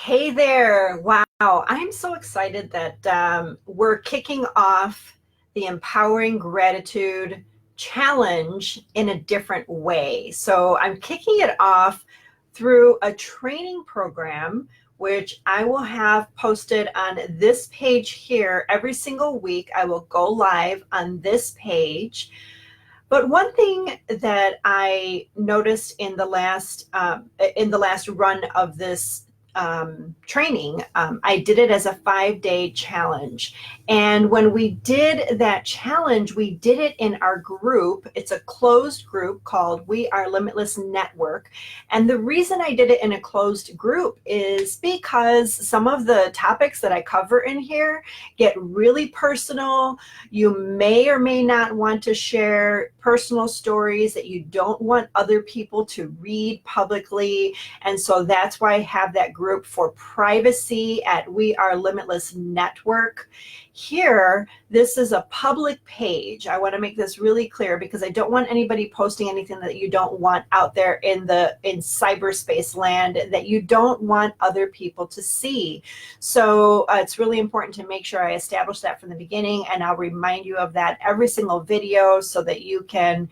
Hey there. Wow. I'm so excited that we're kicking off the Empowering Gratitude Challenge in a different way. So I'm kicking it off through a training program, which I will have posted on this page here every single week. I will go live on this page. But one thing that I noticed in the last run of this training, I did it as a 5-day challenge. And when we did that challenge, we did it in our group. It's a closed group called We Are Limitless Network. And the reason I did it in a closed group is because some of the topics that I cover in here get really personal. You may or may not want to share personal stories that you don't want other people to read publicly. And so that's why I have that group for privacy at We Are Limitless Network. Here, this is a public page. I want to make this really clear because I don't want anybody posting anything that you don't want out there in cyberspace land that you don't want other people to see. So it's really important to make sure I establish that from the beginning, and I'll remind you of that every single video so that you can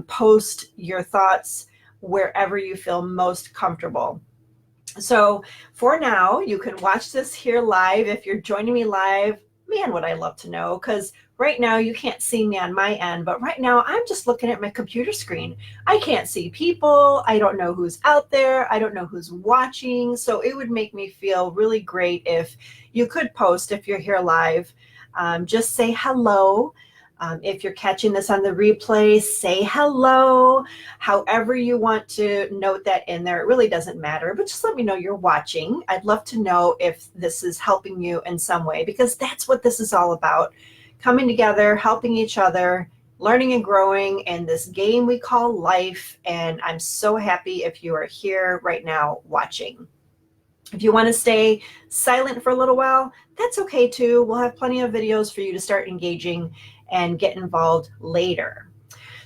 post your thoughts wherever you feel most comfortable. So for now, you can watch this here live. If you're joining me live, man, would I love to know, because right now you can't see me on my end, but right now I'm just looking at my computer screen. I can't see people. I don't know who's out there. I don't know who's watching. So it would make me feel really great if you could post, if you're here live, just say hello. If you're catching this on the replay, say hello. However you want to note that in there, it really doesn't matter, but just let me know you're watching. I'd love to know if this is helping you in some way, because that's what this is all about. Coming together, helping each other, learning and growing in this game we call life. And I'm so happy if you are here right now watching. If you want to stay silent for a little while, that's okay too. We'll have plenty of videos for you to start engaging and get involved later.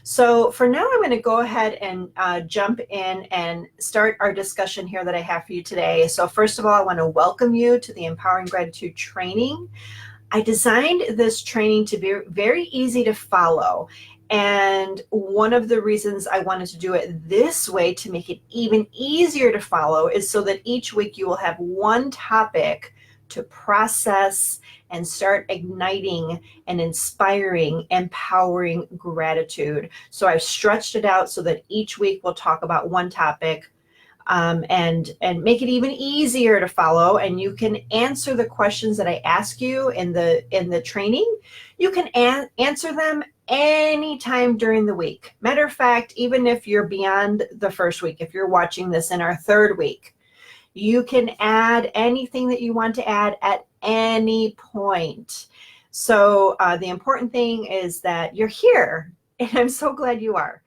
So for now, I'm going to go ahead and jump in and start our discussion here that I have for you today. So first of all, I want to welcome you to the Empowering Gratitude training. I designed this training to be very easy to follow. And one of the reasons I wanted to do it this way to make it even easier to follow is so that each week you will have one topic to process and start igniting and inspiring, empowering gratitude. So I've stretched it out so that each week we'll talk about one topic, and make it even easier to follow. And you can answer the questions that I ask you in the training. You can answer them anytime during the week. Matter of fact, even if you're beyond the first week, if you're watching this in our third week, you can add anything that you want to add at any point. So the important thing is that you're here, and I'm so glad you are.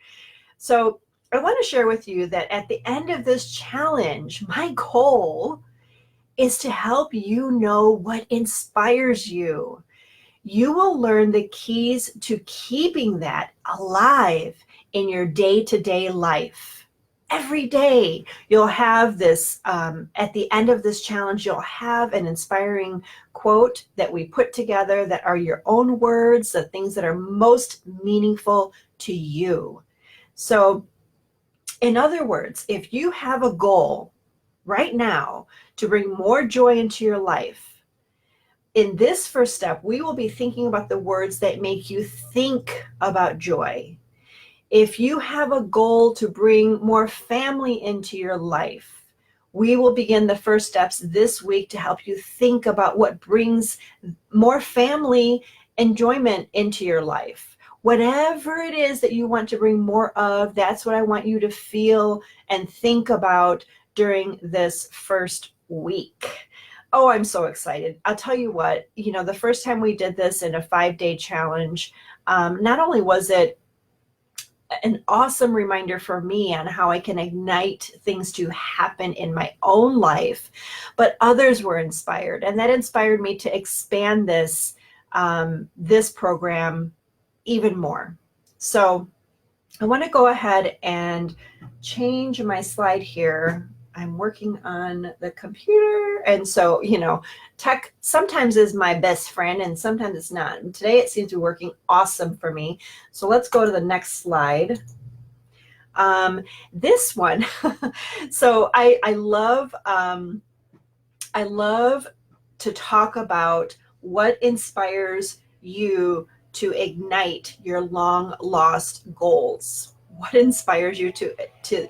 So I want to share with you that at the end of this challenge, my goal is to help you know what inspires you. You will learn the keys to keeping that alive in your day-to-day life. Every day you'll have this, at the end of this challenge, you'll have an inspiring quote that we put together that are your own words, the things that are most meaningful to you. So in other words, if you have a goal right now to bring more joy into your life, in this first step, we will be thinking about the words that make you think about joy. If you have a goal to bring more family into your life, we will begin the first steps this week to help you think about what brings more family enjoyment into your life. Whatever it is that you want to bring more of, that's what I want you to feel and think about during this first week. Oh, I'm so excited. I'll tell you what, the first time we did this in a 5-day challenge, not only was it an awesome reminder for me on how I can ignite things to happen in my own life, but others were inspired, and that inspired me to expand this program even more. So I want to go ahead and change my slide here. I'm working on the computer. And so, tech sometimes is my best friend and sometimes it's not. And today it seems to be working awesome for me. So let's go to the next slide. This one. So I love to talk about what inspires you to ignite your long lost goals. What inspires you to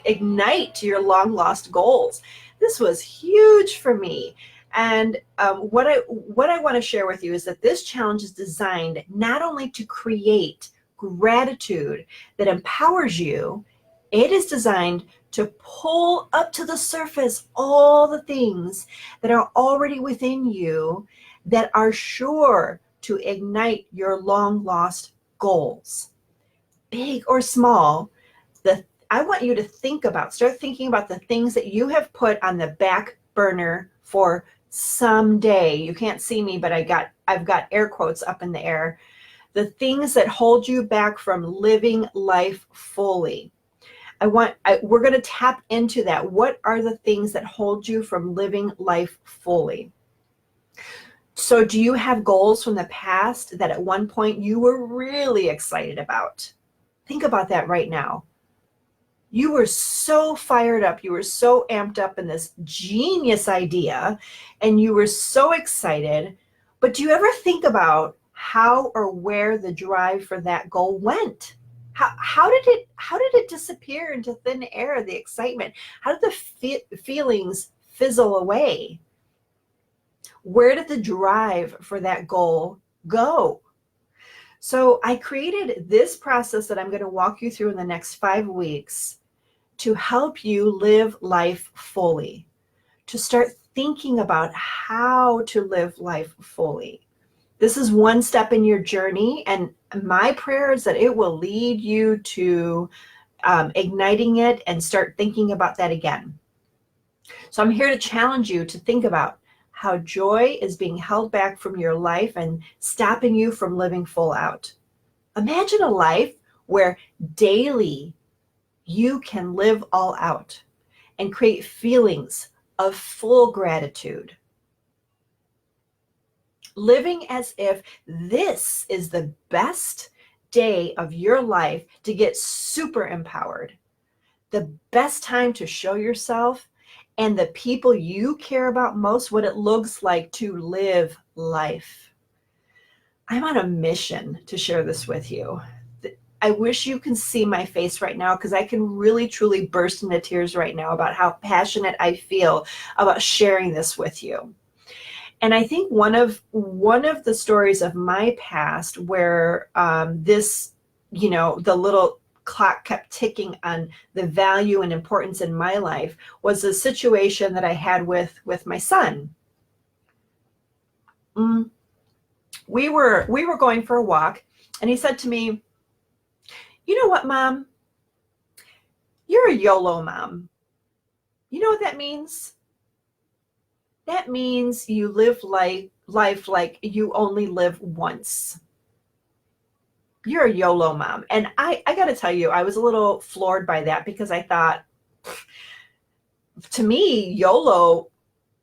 ignite your long lost goals? This was huge for me. And what I want to share with you is that this challenge is designed not only to create gratitude that empowers you, it is designed to pull up to the surface all the things that are already within you that are sure to ignite your long lost goals, big or small. I want you to start thinking about the things that you have put on the back burner for someday. You can't see me, but I've got air quotes up in the air. The things that hold you back from living life fully. We're going to tap into that. What are the things that hold you from living life fully? So do you have goals from the past that at one point you were really excited about? Think about that right now. You were so fired up. You were so amped up in this genius idea and you were so excited. But do you ever think about how or where the drive for that goal went? How did it disappear into thin air, the excitement? How did the feelings fizzle away? Where did the drive for that goal go? So I created this process that I'm going to walk you through in the next 5 weeks to help you live life fully, to start thinking about how to live life fully. This is one step in your journey, and my prayer is that it will lead you to igniting it and start thinking about that again. So I'm here to challenge you to think about how joy is being held back from your life and stopping you from living full out. Imagine a life where daily you can live all out and create feelings of full gratitude. Living as if this is the best day of your life to get super empowered, the best time to show yourself and the people you care about most what it looks like to live life. I'm on a mission to share this with you. I wish you can see my face right now because I can really truly burst into tears right now about how passionate I feel about sharing this with you. And I think one of the stories of my past where the little clock kept ticking on the value and importance in my life was a situation that I had with my son. We were going for a walk, and he said to me, "You know what, Mom? You're a YOLO mom. You know what that means? That means you live life like you only live once. You're a YOLO mom." And I got to tell you, I was a little floored by that because I thought, to me, YOLO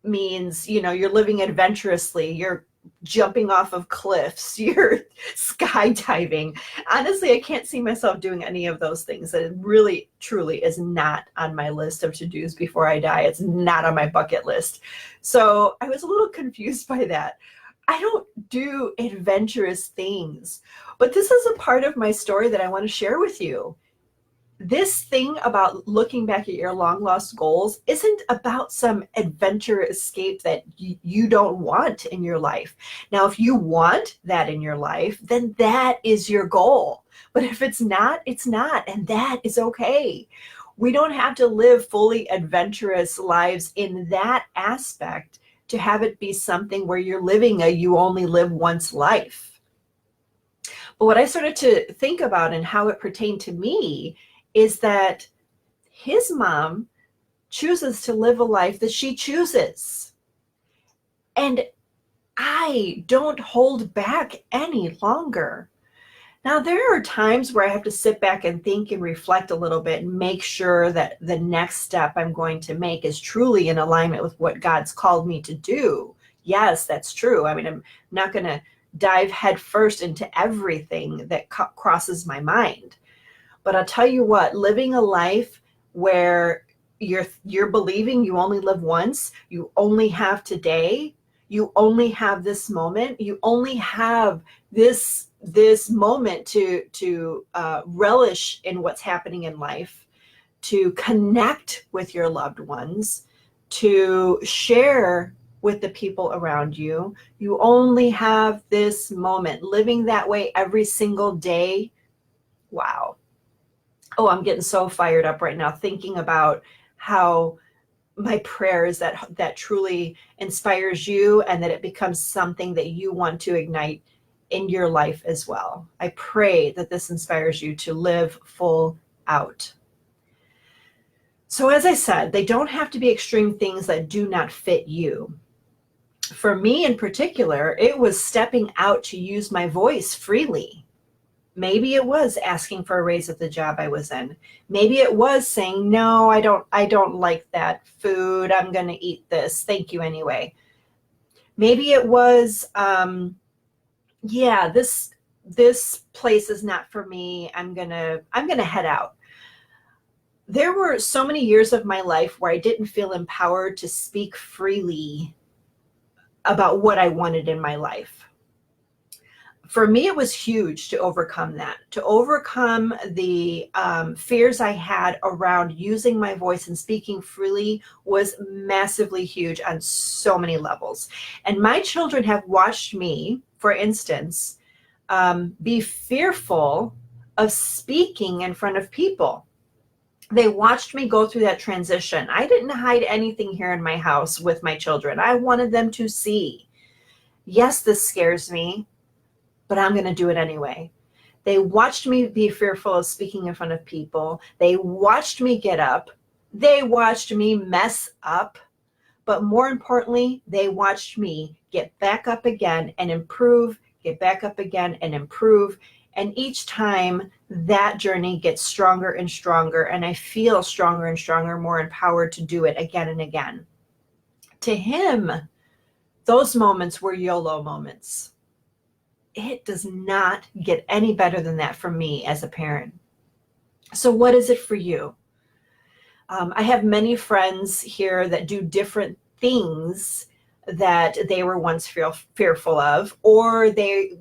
means, you're living adventurously, you're jumping off of cliffs, you're skydiving. Honestly, I can't see myself doing any of those things. It really, truly is not on my list of to-dos before I die. It's not on my bucket list. So I was a little confused by that. I don't do adventurous things, but this is a part of my story that I want to share with you. This thing about looking back at your long lost goals isn't about some adventure escape that you don't want in your life. Now, if you want that in your life, then that is your goal. But if it's not, it's not. And that is okay. We don't have to live fully adventurous lives in that aspect to have it be something where you're living a you only live once life. But what I started to think about and how it pertained to me is that his mom chooses to live a life that she chooses. And I don't hold back any longer. Now, there are times where I have to sit back and think and reflect a little bit and make sure that the next step I'm going to make is truly in alignment with what God's called me to do. Yes, that's true. I mean, I'm not going to dive headfirst into everything that crosses my mind. But I'll tell you what, living a life where you're believing you only live once, you only have today, you only have this moment, you only have this moment to relish in what's happening in life, to connect with your loved ones, to share with the people around you. You only have this moment. Living that way every single day. Wow. Oh, I'm getting so fired up right now thinking about how my prayer is that truly inspires you and that it becomes something that you want to ignite in your life as well. I pray that this inspires you to live full out. So as I said, they don't have to be extreme things that do not fit you. For me in particular, it was stepping out to use my voice freely. Maybe it was asking for a raise at the job I was in. Maybe it was saying, no, I don't like that food. I'm going to eat this. Thank you anyway. Maybe it was, yeah, this place is not for me. I'm going to head out. There were so many years of my life where I didn't feel empowered to speak freely about what I wanted in my life. For me, it was huge to overcome that, to overcome the fears I had around using my voice and speaking freely was massively huge on so many levels. And my children have watched me, for instance, be fearful of speaking in front of people. They watched me go through that transition. I didn't hide anything here in my house with my children. I wanted them to see, yes, this scares me, but I'm going to do it anyway. They watched me be fearful of speaking in front of people. They watched me get up. They watched me mess up. But more importantly, they watched me get back up again and improve, get back up again and improve. And each time that journey gets stronger and stronger, and I feel stronger and stronger, more empowered to do it again and again. To him, those moments were Yolo moments. It does not get any better than that for me as a parent. So what is it for you? I have many friends here that do different things that they were once fearful of, or they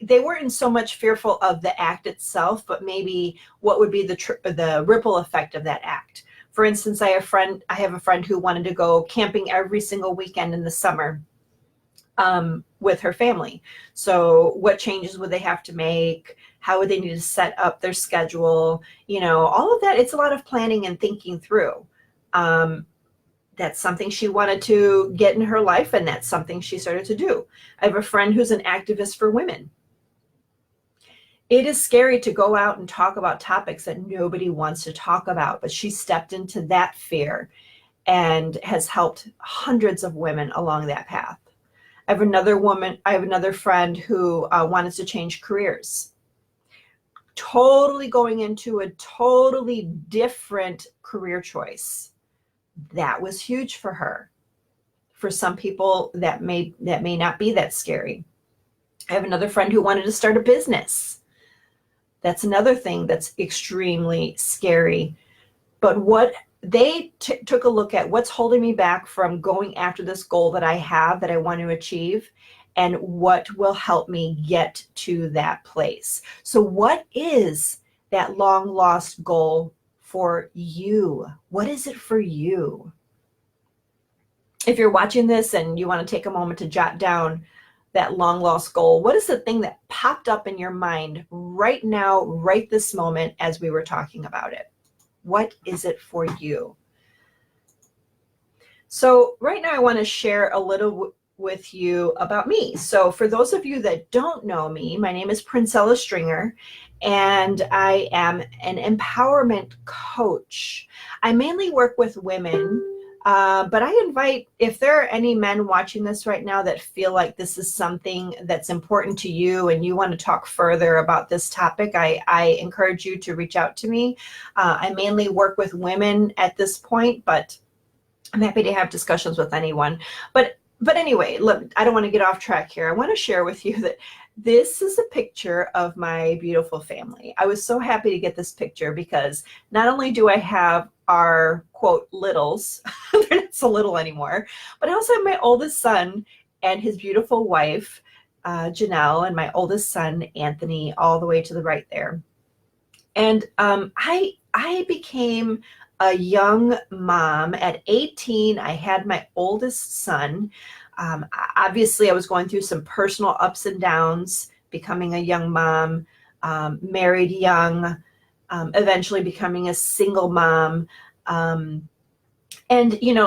weren't so much fearful of the act itself, but maybe what would be the ripple effect of that act. For instance, I have a friend who wanted to go camping every single weekend in the summer. With her family. So what changes would they have to make? How would they need to set up their schedule? You know, all of that. It's a lot of planning and thinking through. That's something she wanted to get in her life, and that's something she started to do. I have a friend who's an activist for women. It is scary to go out and talk about topics that nobody wants to talk about, but she stepped into that fear and has helped hundreds of women along that path. I have another friend who wanted to change careers. Totally going into a totally different career choice. That was huge for her. For some people, that may not be that scary. I have another friend who wanted to start a business. That's another thing that's extremely scary. But what they took a look at, what's holding me back from going after this goal that I have, that I want to achieve, and what will help me get to that place. So what is that long lost goal for you? What is it for you? If you're watching this and you want to take a moment to jot down that long lost goal, what is the thing that popped up in your mind right now, right this moment, as we were talking about it? What is it for you? So right now I want to share a little with you about me. So for those of you that don't know me, my name is Princella Stringer, and I am an empowerment coach. I mainly work with women But I invite, if there are any men watching this right now that feel like this is something that's important to you and you want to talk further about this topic, I encourage you to reach out to me. I mainly work with women at this point, but I'm happy to have discussions with anyone. But anyway, look, I don't want to get off track here. I want to share with you that this is a picture of my beautiful family. I was so happy to get this picture because not only do I have our, quote, littles, they're not so little anymore, but I also have my oldest son and his beautiful wife, Janelle, and my oldest son, Anthony, all the way to the right there. And I became a young mom at 18. I had my oldest son. Obviously, I was going through some personal ups and downs, becoming a young mom, married young, eventually becoming a single mom. And,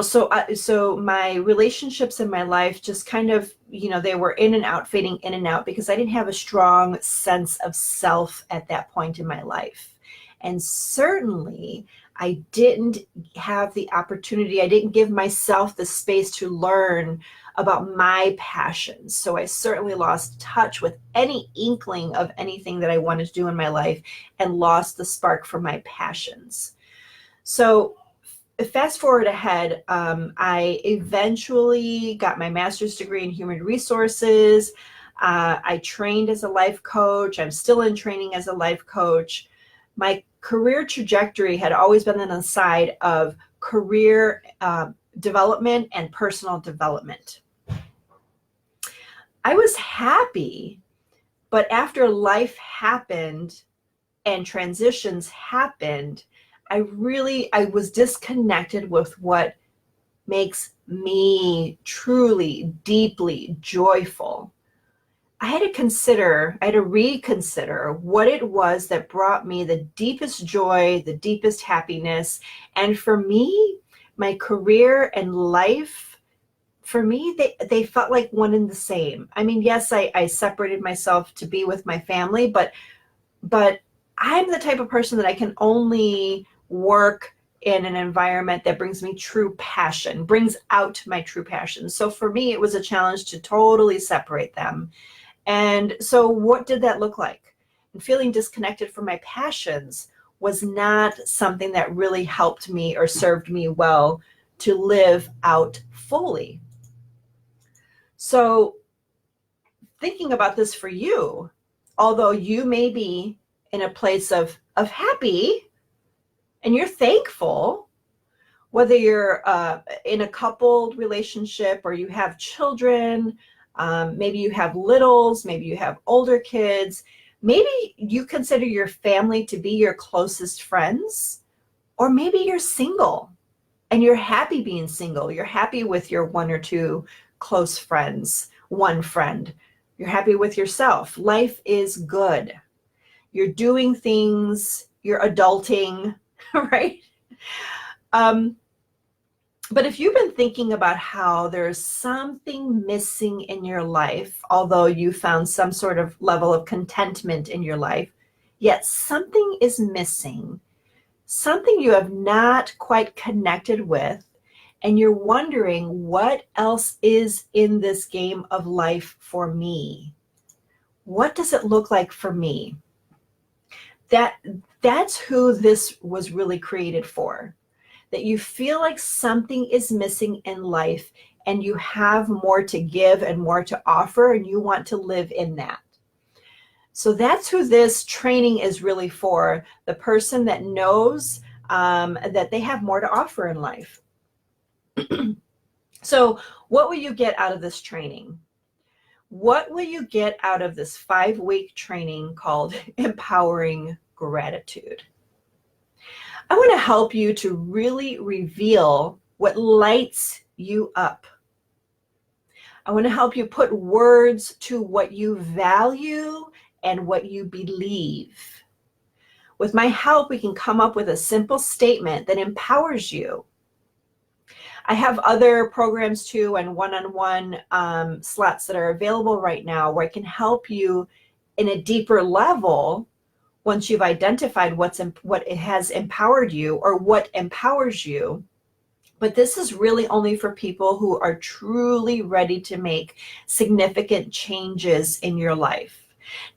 so my relationships in my life just kind of, they were in and out, fading in and out, because I didn't have a strong sense of self at that point in my life. And certainly I didn't have the opportunity, I didn't give myself the space to learn about my passions. So I certainly lost touch with any inkling of anything that I wanted to do in my life and lost the spark for my passions. So fast forward ahead, I eventually got my master's degree in human resources. I trained as a life coach. I'm still in training as a life coach. My career trajectory had always been on the side of career development and personal development. I was happy, but after life happened and transitions happened, I was disconnected with what makes me truly, deeply joyful. I had to reconsider what it was that brought me the deepest joy, the deepest happiness. And for me, my career and life, for me, they felt like one and the same. I mean, yes, I separated myself to be with my family, but I'm the type of person that I can only work in an environment that brings me true passion, brings out my true passion. So for me, it was a challenge to totally separate them. And so what did that look like? And feeling disconnected from my passions was not something that really helped me or served me well to live out fully. So thinking about this for you, although you may be in a place of happy and you're thankful, whether you're in a coupled relationship or you have children, maybe you have littles, maybe you have older kids, maybe you consider your family to be your closest friends, or maybe you're single and you're happy being single. You're happy with your one or two close friends, one friend. You're happy with yourself. Life is good. You're doing things, you're adulting, right? But if you've been thinking about how there's something missing in your life, although you found some sort of level of contentment in your life, yet something is missing, something you have not quite connected with, and you're wondering what else is in this game of life for me? What does it look like for me? That's who this was really created for. That you feel like something is missing in life and you have more to give and more to offer and you want to live in that. So that's who this training is really for, the person that knows that they have more to offer in life. So what will you get out of this training? What will you get out of this 5-week training called Empowering Gratitude? I want to help you to really reveal what lights you up. I want to help you put words to what you value and what you believe. With my help, we can come up with a simple statement that empowers you. I have other programs too and one-on-one slots that are available right now where I can help you in a deeper level once you've identified what it has empowered you or what empowers you, But this is really only for people who are truly ready to make significant changes in your life.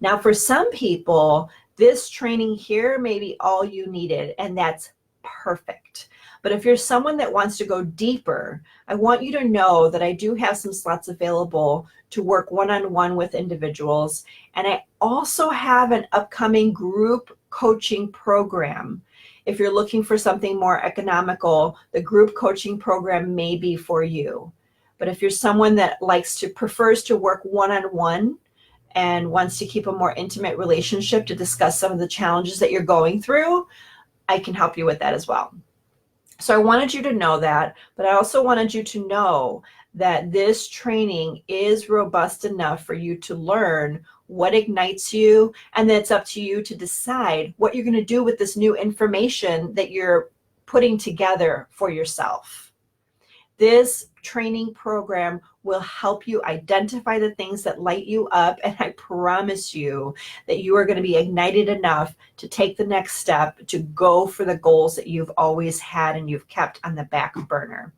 Now, for some people, this training here may be all you needed, and that's perfect. But if you're someone that wants to go deeper, I want you to know that I do have some slots available to work one-on-one with individuals. And I also have an upcoming group coaching program. If you're looking for something more economical, the group coaching program may be for you. But if you're someone that prefers to work one-on-one and wants to keep a more intimate relationship to discuss some of the challenges that you're going through, I can help you with that as well. So I wanted you to know that, but I also wanted you to know that this training is robust enough for you to learn what ignites you, and then it's up to you to decide what you're going to do with this new information that you're putting together for yourself. This training program will help you identify the things that light you up, and I promise you that you are going to be ignited enough to take the next step to go for the goals that you've always had and you've kept on the back burner.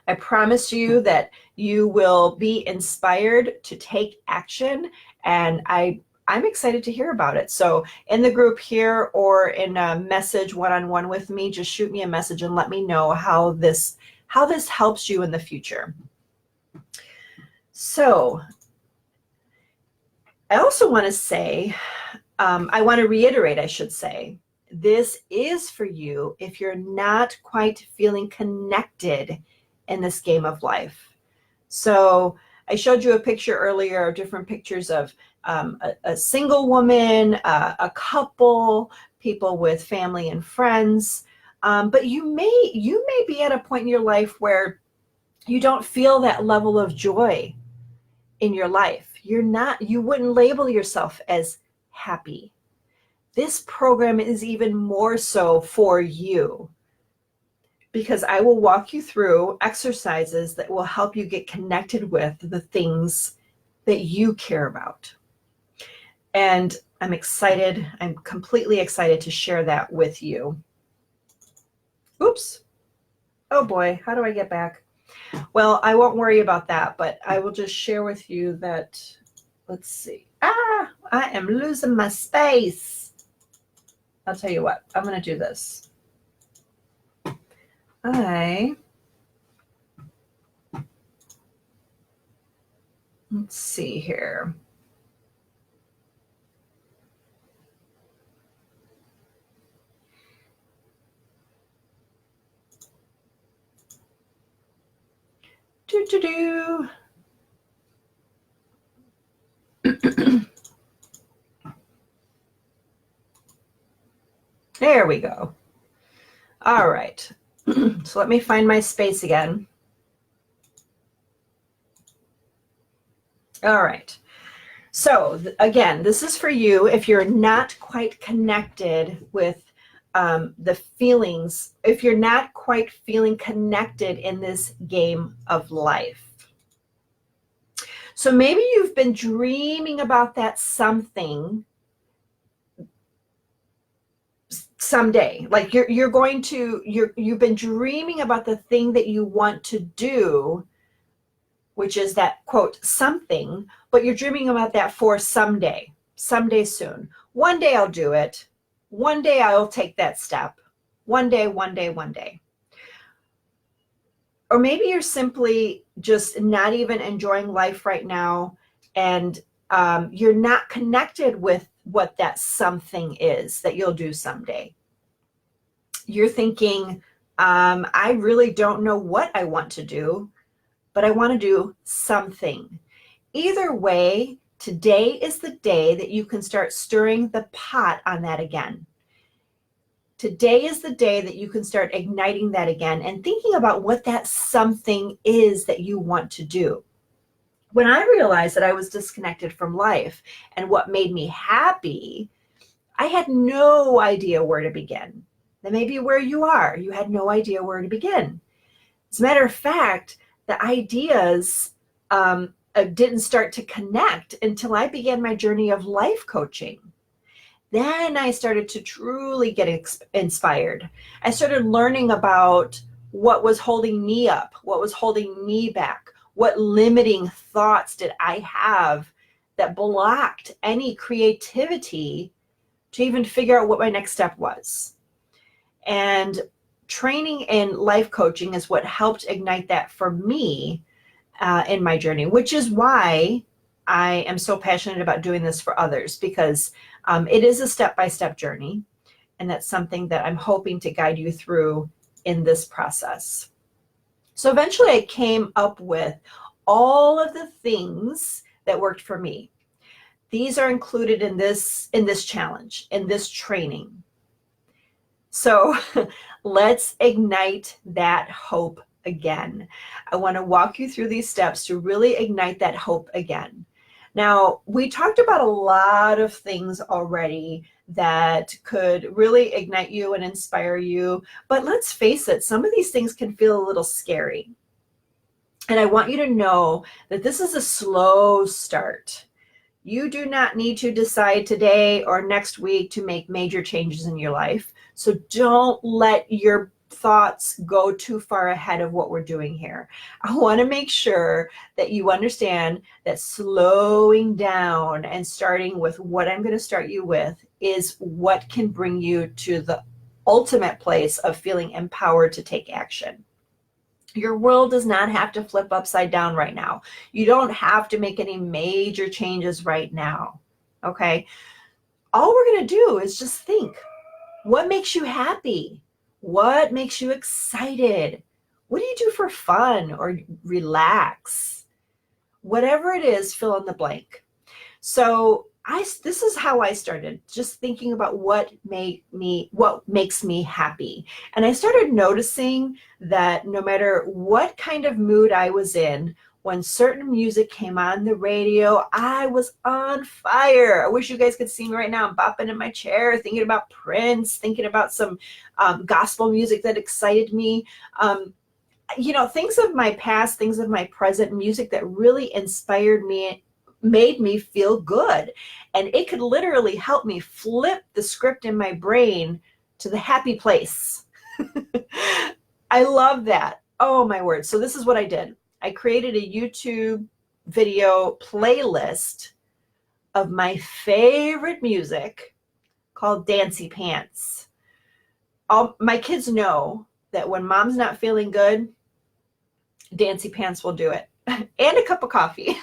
I promise you that you will be inspired to take action, and I'm excited to hear about it. So in the group here or in a message one-on-one with me, just shoot me a message and let me know how this helps you in the future. So I also want to say, I want to reiterate, I should say, this is for you if you're not quite feeling connected in this game of life. So I showed you a picture earlier, different pictures of a single woman, a couple, people with family and friends. But you may be at a point in your life where you don't feel that level of joy in your life. You wouldn't label yourself as happy. This program is even more so for you, because I will walk you through exercises that will help you get connected with the things that you care about. And I'm excited. I'm completely excited to share that with you. Oops. Oh boy, how do I get back? Well, I won't worry about that, but I will just share with you that, let's see. I am losing my space. I'll tell you what, I'm going to do this. Let's see here. There we go. All right. So let me find my space again. All right. So again, this is for you if you're not quite connected with the feelings, if you're not quite feeling connected in this game of life. So maybe you've been dreaming about that something someday. Like you've been dreaming about the thing that you want to do, which is that quote something, but you're dreaming about that for someday soon. One day I'll do it. One day I'll take that step. One day. Or maybe you're simply just not even enjoying life right now, and you're not connected with what that something is that you'll do someday. You're thinking, I really don't know what I want to do, but I want to do something. Either way, today is the day that you can start stirring the pot on that again. Today is the day that you can start igniting that again and thinking about what that something is that you want to do. When I realized that I was disconnected from life and what made me happy, I had no idea where to begin. That may be where you are. You had no idea where to begin. As a matter of fact, the ideas didn't start to connect until I began my journey of life coaching. Then I started to truly get inspired. I started learning about What was holding me up? What was holding me back? What limiting thoughts did I have that blocked any creativity to even figure out what my next step was? And training in life coaching is what helped ignite that for me in my journey, which is why I am so passionate about doing this for others, because it is a step-by-step journey. And that's something that I'm hoping to guide you through in this process. So eventually I came up with all of the things that worked for me. These are included in this challenge, in this training. So let's ignite that hope again. I want to walk you through these steps to really ignite that hope again. Now, we talked about a lot of things already that could really ignite you and inspire you, but let's face it, some of these things can feel a little scary. And I want you to know that this is a slow start. You do not need to decide today or next week to make major changes in your life. So don't let your thoughts go too far ahead of what we're doing here. I want to make sure that you understand that slowing down and starting with what I'm going to start you with is what can bring you to the ultimate place of feeling empowered to take action. Your world does not have to flip upside down right now. You don't have to make any major changes right now, okay? All we're going to do is just think, what makes you happy? What makes you excited? What do you do for fun or relax? Whatever it is, fill in the blank. So this is how I started, just thinking about what makes me happy. And I started noticing that no matter what kind of mood I was in, when certain music came on the radio, I was on fire. I wish you guys could see me right now. I'm bopping in my chair, thinking about Prince, thinking about some gospel music that excited me. Things of my past, things of my present, music that really inspired me, made me feel good. And it could literally help me flip the script in my brain to the happy place. I love that. Oh my word. So this is what I did. I created a YouTube video playlist of my favorite music called Dancy Pants. My kids know that when mom's not feeling good, Dancy Pants will do it. And a cup of coffee.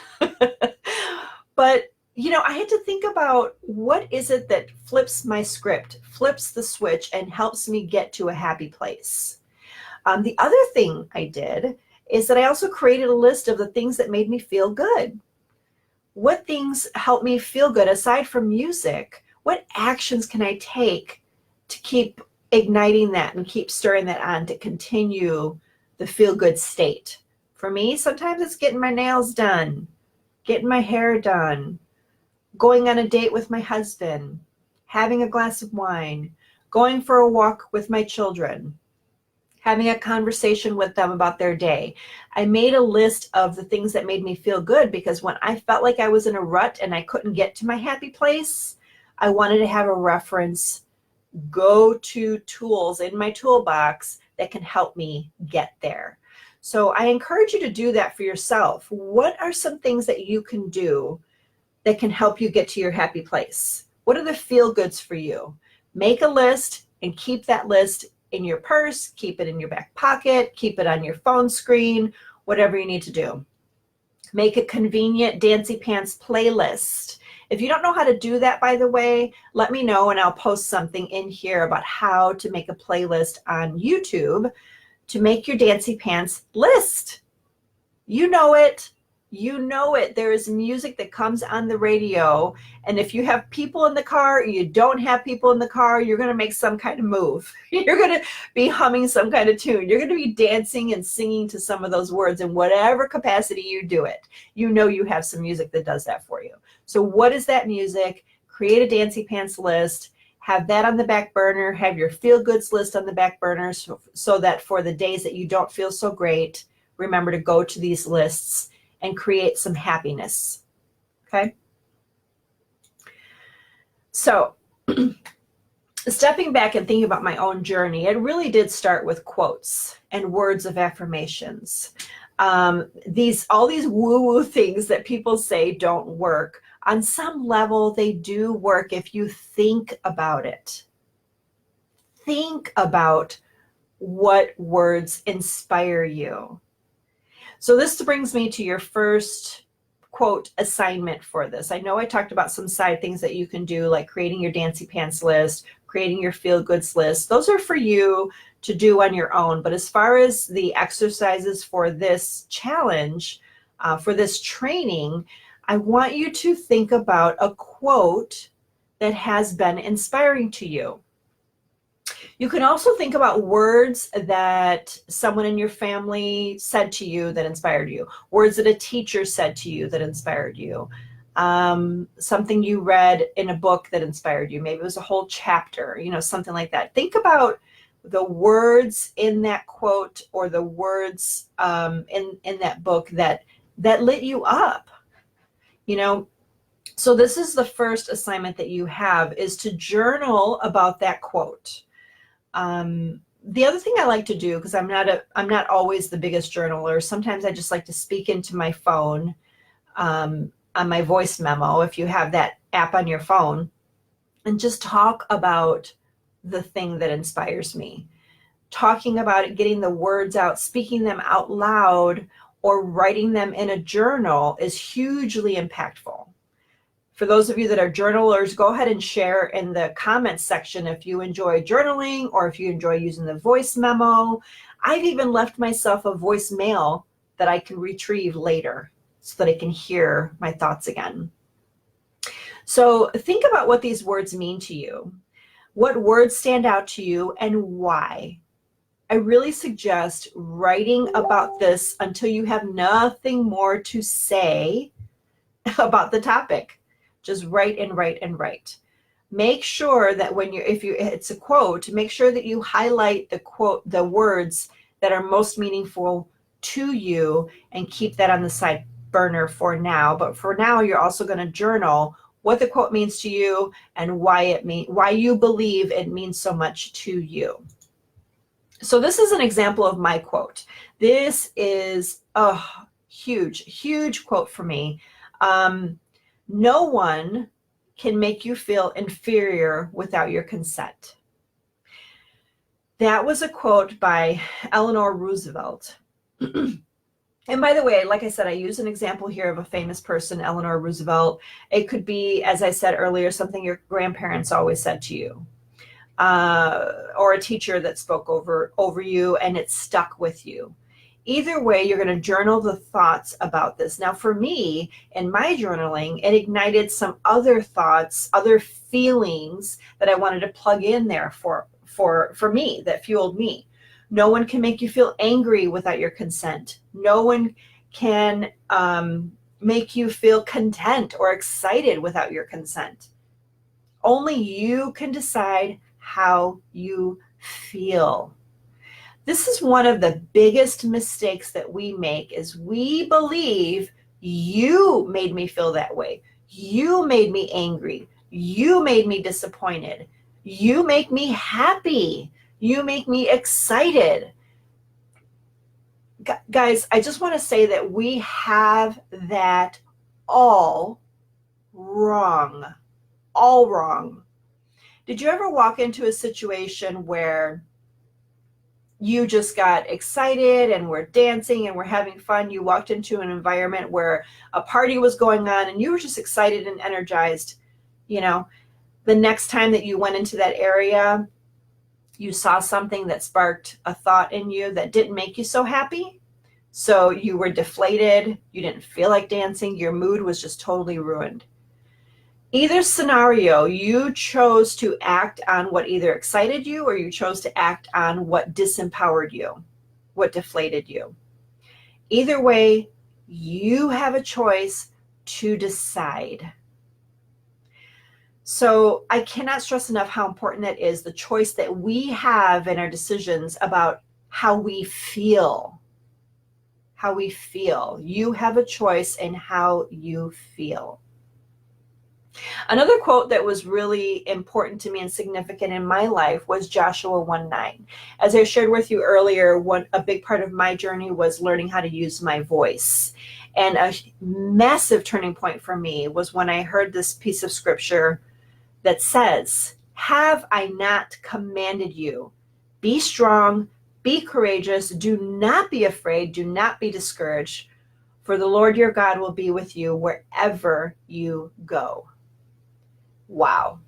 But, I had to think about what is it that flips my script, flips the switch, and helps me get to a happy place. The other thing I did is that I also created a list of the things that made me feel good. What things help me feel good aside from music? What actions can I take to keep igniting that and keep stirring that on to continue the feel-good state? For me, sometimes it's getting my nails done, getting my hair done, going on a date with my husband, having a glass of wine, going for a walk with my children, having a conversation with them about their day. I made a list of the things that made me feel good, because when I felt like I was in a rut and I couldn't get to my happy place, I wanted to have a reference, go-to tools in my toolbox that can help me get there. So I encourage you to do that for yourself. What are some things that you can do that can help you get to your happy place? What are the feel-goods for you? Make a list and keep that list in your purse, keep it in your back pocket, keep it on your phone screen, whatever you need to do. Make a convenient Dancy Pants playlist. If you don't know how to do that, by the way, let me know and I'll post something in here about how to make a playlist on YouTube to make your Dancy Pants list. You know it. You know it. There is music that comes on the radio, and if you have people in the car or you don't have people in the car, you're going to make some kind of move. You're going to be humming some kind of tune. You're going to be dancing and singing to some of those words in whatever capacity you do it. You know you have some music that does that for you. So what is that music? Create a Dancy Pants list. Have that on the back burner. Have your feel-goods list on the back burner so that for the days that you don't feel so great, remember to go to these lists and create some happiness, okay? So stepping back and thinking about my own journey, it really did start with quotes and words of affirmations. All these woo-woo things that people say don't work. On some level, they do work if you think about it. Think about what words inspire you. So this brings me to your first quote assignment for this. I know I talked about some side things that you can do, like creating your Dancy Pants list, creating your feel goods list. Those are for you to do on your own. But as far as the exercises for this challenge, for this training, I want you to think about a quote that has been inspiring to you. You can also think about words that someone in your family said to you that inspired you, words that a teacher said to you that inspired you, something you read in a book that inspired you. Maybe it was a whole chapter, something like that. Think about the words in that quote or the words in that book that lit you up. So this is the first assignment that you have, is to journal about that quote. The other thing I like to do, because I'm not always the biggest journaler, sometimes I just like to speak into my phone on my voice memo, if you have that app on your phone, and just talk about the thing that inspires me. Talking about it, getting the words out, speaking them out loud, or writing them in a journal is hugely impactful. For those of you that are journalers, go ahead and share in the comments section if you enjoy journaling or if you enjoy using the voice memo. I've even left myself a voicemail that I can retrieve later so that I can hear my thoughts again. So think about what these words mean to you. What words stand out to you and why? I really suggest writing about this until you have nothing more to say about the topic. Just write and write and write. Make sure that if it's a quote, make sure that you highlight the words that are most meaningful to you, and keep that on the side burner for now. But for now, you're also going to journal what the quote means to you and why you believe it means so much to you. So this is an example of my quote. This is a huge quote for me. No one can make you feel inferior without your consent. That was a quote by Eleanor Roosevelt. And by the way, like I said, I use an example here of a famous person, Eleanor Roosevelt. It could be, as I said earlier, something your grandparents always said to you, or a teacher that spoke over you and it stuck with you. Either way, you're going to journal the thoughts about this. Now, for me, in my journaling, it ignited some other thoughts, other feelings that I wanted to plug in there for me, that fueled me. No one can make you feel angry without your consent. No one can make you feel content or excited without your consent. Only you can decide how you feel. This is one of the biggest mistakes that we make, is we believe you made me feel that way. You made me angry. You made me disappointed. You make me happy. You make me excited. Guys, I just want to say that we have that all wrong. All wrong. Did you ever walk into a situation where you just got excited and we're dancing and we're having fun? You walked into an environment where a party was going on and you were just excited and energized. The next time that you went into that area, you saw something that sparked a thought in you that didn't make you so happy. So you were deflated. You didn't feel like dancing. Your mood was just totally ruined. Either scenario, you chose to act on what either excited you, or you chose to act on what disempowered you, what deflated you. Either way, you have a choice to decide. So I cannot stress enough how important that is, the choice that we have in our decisions about how we feel. How we feel. You have a choice in how you feel. Another quote that was really important to me and significant in my life was Joshua 1:9. As I shared with you earlier, a big part of my journey was learning how to use my voice. And a massive turning point for me was when I heard this piece of scripture that says, "Have I not commanded you? Be strong, be courageous, do not be afraid, do not be discouraged, for the Lord your God will be with you wherever you go." Wow.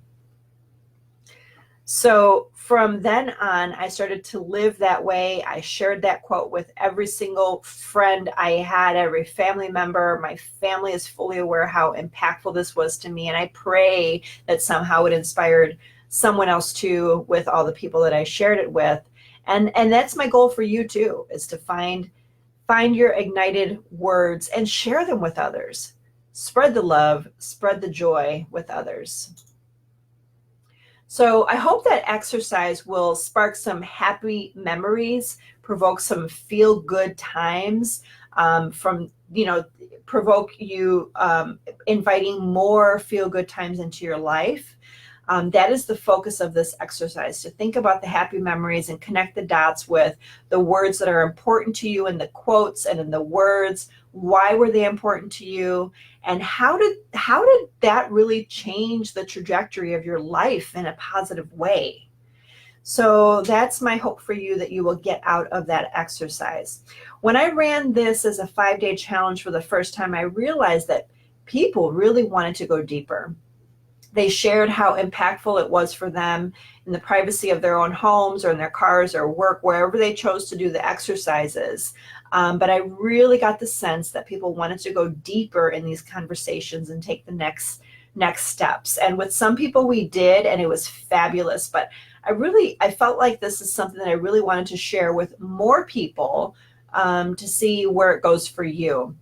So from then on, I started to live that way. I shared that quote with every single friend I had, every family member. My family is fully aware how impactful this was to me. And I pray that somehow it inspired someone else too, with all the people that I shared it with. And that's my goal for you too, is to find your ignited words and share them with others. Spread the love, spread the joy with others. So I hope that exercise will spark some happy memories, provoke some feel-good times, provoke you inviting more feel-good times into your life. That is the focus of this exercise, to think about the happy memories and connect the dots with the words that are important to you in the quotes and in the words. Why were they important to you? And how did that really change the trajectory of your life in a positive way? So that's my hope for you, that you will get out of that exercise. When I ran this as a 5-day challenge for the first time, I realized that people really wanted to go deeper. They shared how impactful it was for them in the privacy of their own homes or in their cars or work, wherever they chose to do the exercises. But I really got the sense that people wanted to go deeper in these conversations and take the next steps. And with some people we did, and it was fabulous. But I felt like this is something that I really wanted to share with more people, to see where it goes for you.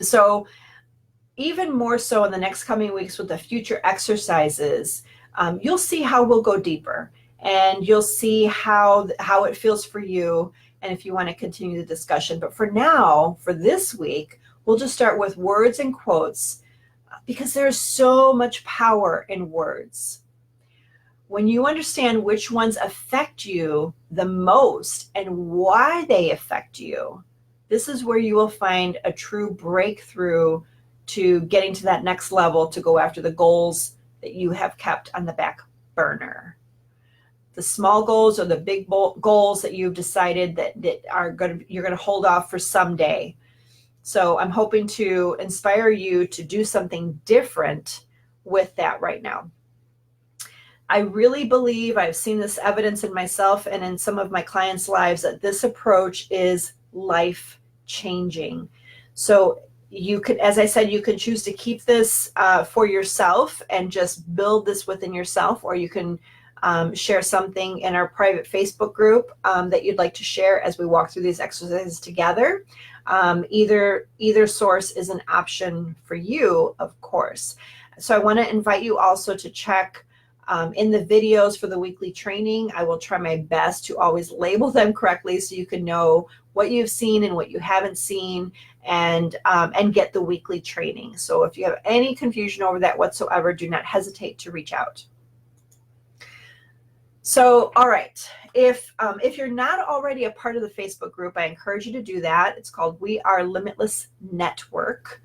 So even more so in the next coming weeks with the future exercises, you'll see how we'll go deeper, and you'll see how it feels for you, and if you want to continue the discussion. But for now, for this week, we'll just start with words and quotes, because there's so much power in words. When you understand which ones affect you the most and why they affect you, this is where you will find a true breakthrough to getting to that next level, to go after the goals that you have kept on the back burner. The small goals or the big goals that you've decided that you're going to hold off for someday. So I'm hoping to inspire you to do something different with that right now. I really believe, I've seen this evidence in myself and in some of my clients' lives, that this approach is life changing. So you could, as I said, you can choose to keep this for yourself and just build this within yourself, or you can share something in our private Facebook group that you'd like to share as we walk through these exercises together. Either source is an option for you, of course. So I want to invite you also to check in the videos for the weekly training. I will try my best to always label them correctly, so you can know what you've seen and what you haven't seen, and get the weekly training. So if you have any confusion over that whatsoever, do not hesitate to reach out. So, all right, if you're not already a part of the Facebook group, I encourage you to do that. It's called We Are Limitless Network.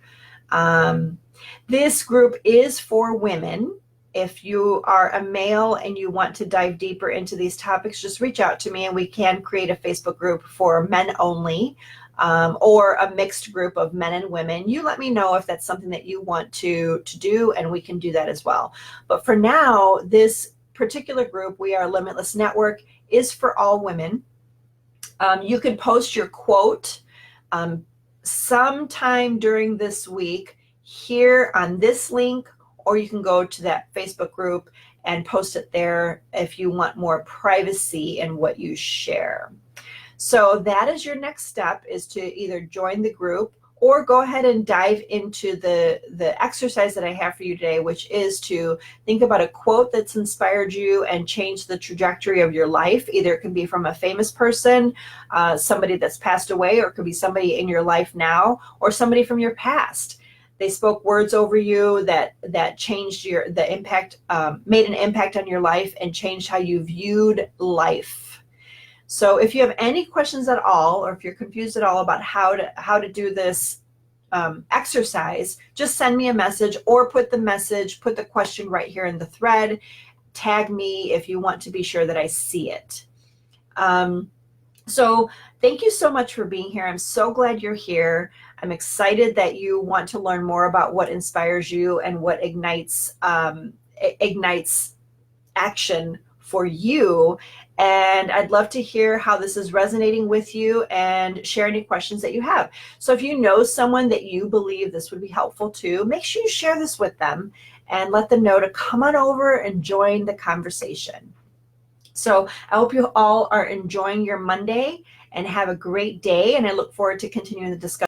This group is for women. If you are a male and you want to dive deeper into these topics, just reach out to me and we can create a Facebook group for men only, or a mixed group of men and women. You let me know if that's something that you want to do, and we can do that as well. But for now, this particular group, We Are Limitless Network, is for all women. You can post your quote sometime during this week here on this link, or you can go to that Facebook group and post it there if you want more privacy in what you share. So that is your next step, is to either join the group or go ahead and dive into the exercise that I have for you today, which is to think about a quote that's inspired you and changed the trajectory of your life. Either it can be from a famous person, somebody that's passed away, or it could be somebody in your life now, or somebody from your past. they spoke words over you that changed the impact, made an impact on your life and changed how you viewed life. So if you have any questions at all, or if you're confused at all about how to do this exercise, just send me a message, or put the question right here in the thread. Tag me if you want to be sure that I see it. So thank you so much for being here. I'm so glad you're here. I'm excited that you want to learn more about what inspires you and what ignites action for you. And I'd love to hear how this is resonating with you and share any questions that you have. So if you know someone that you believe this would be helpful to, make sure you share this with them and let them know to come on over and join the conversation. So I hope you all are enjoying your Monday and have a great day. And I look forward to continuing the discussion.